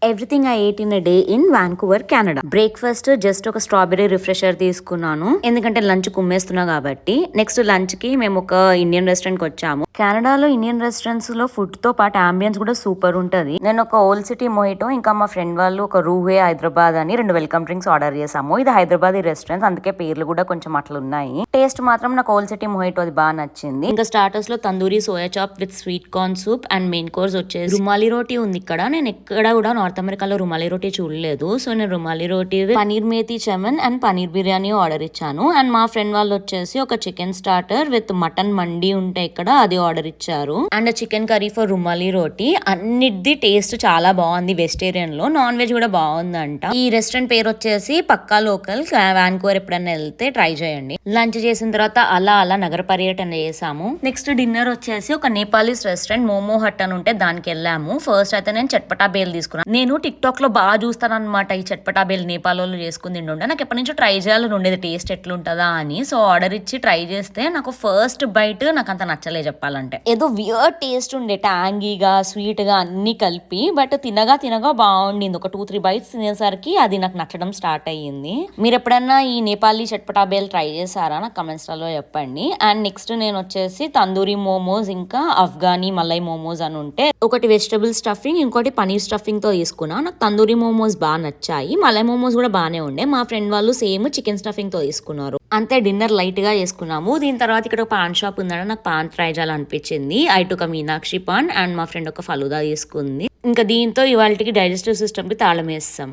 Everything I ate in a day in Vancouver Canada. Breakfast just ఒక strawberry refresher తీసుకున్నాను, ఎందుకంటే lunch కుమ్మేస్తున్నా కాబట్టి. Next lunch కి మేము ఒక ఇండియన్ రెస్టారెంట్ కి వచ్చాము. కెనడాలో ఇండియన్ రెస్టారెంట్స్ లో ఫుడ్ తో పాటు అంబియన్స్ కూడా సూపర్ ఉంటది. నేను ఒక ఓల్డ్ సిటీ మొహిటో, ఇంకా మా ఫ్రెండ్ వాళ్ళు ఒక రూహే హైదరాబాద్ అని 2 వెల్కమ్ డ్రింక్స్ ఆర్డర్ చేసాము. ఇది హైదరాబాద్ రెస్టారెంట్, అందుకే పేర్లు కూడా కొంచెం అట్లా ఉన్నాయి. టేస్ట్ మాత్రం నాకు ఓల్డ్ సిటీ మొహిటో అది బాగా నచ్చింది. ఇంకా స్టార్టర్స్ లో tandoori soya chop with sweet corn soup and main course వచ్చేసి రుమాలి రోటీ ఉంది. ఇక్కడ నేను ఎక్కడ కూడా నార్త్ అమెరికాలో రుమాలి రోటీ చూడలేదు, సో నేను రుమాలి రోటీ పనీర్ మేతి చమన్ అండ్ పనీర్ బిర్యానీ ఆర్డర్ ఇచ్చాను. అండ్ మా ఫ్రెండ్ వాళ్ళు వచ్చేసి ఒక chicken starter with mutton mandi ఉంటే ఇక్కడ అది ఆర్డర్ ఇచ్చారు. And chicken curry for rumali roti. అన్నిటిది టేస్ట్ చాలా బాగుంది. వెజిటేరియన్ లో నాన్ వెజ్ కూడా బాగుందంట. ఈ రెస్టారెంట్ పేరు వచ్చేసి పక్కా లోకల్. వాన్కూవర్ ఎప్పుడైనా వెళ్తే ట్రై చేయండి. లంచ్ చేసిన తర్వాత అలా నగర పర్యటన చేసాము. నెక్స్ట్ డిన్నర్ వచ్చేసి ఒక నేపాలీస్ రెస్టారెంట్ మోమో హట్ అని ఉంటే దానికి వెళ్ళాము. ఫస్ట్ అయితే నేను చట్పటా బేల్ తీసుకున్నాను. నేను టిక్ టాక్ లో బాగా చూస్తాను అనమాట ఈ చట్పటా బేల్. నేపాల్ వాళ్ళు చేసుకుని తింటుండే, నాకు ఎప్పటి నుంచో ట్రై చేయాలని ఉండేది టేస్ట్ ఎట్లుంటదా అని. సో ఆర్డర్ ఇచ్చి ట్రై చేస్తే నాకు ఫస్ట్ బైట్ నాకు అంత నచ్చలే చెప్పాలంటే. ఏదో వియర్డ్ టేస్ట్ ఉండే, ట్యాంగీగా స్వీట్ గా అన్ని కలిపి. బట్ తినగా బాగుండింది. ఒక 2-3 బైట్స్ తినేసరికి అది నాకు నచ్చడం స్టార్ట్ అయ్యింది. మీరు ఎప్పుడన్నా ఈ నేపాలీ చట్పటా బేల్ ట్రై చేశారా? నాకు కమెంట్స్ లో చెప్పండి. అండ్ నెక్స్ట్ నేను వచ్చేసి తందూరి మోమోస్ ఇంకా అఫ్ఘానీ మలై మోమోస్ అని ఉంటే, ఒకటి వెజిటబుల్ స్టఫింగ్ ఇంకోటి పనీర్ స్టఫింగ్ తో తీసుకున్నా. నాకు తందూరి మోమోస్ బాగా నచ్చాయి, మలై మోమోస్ కూడా బాగానే ఉండే. మా ఫ్రెండ్ వాళ్ళు సేమ్ చికెన్ స్టఫింగ్ తో తీసుకున్నారు. అంతే, డిన్నర్ లైట్ గా చేసుకున్నాము. దీని తర్వాత ఇక్కడ ఒక పాన్ షాప్ ఉందని నాకు పాన్ ట్రై చేయాలనిపించింది. I took Meenakshi paan and మా ఫ్రెండ్ ఒక ఫలూదా తీసుకుంది. ఇంకా దీంతో ఇవాళకి డైజెస్టివ్ సిస్టమ్ కి తాళం వేస్తాం.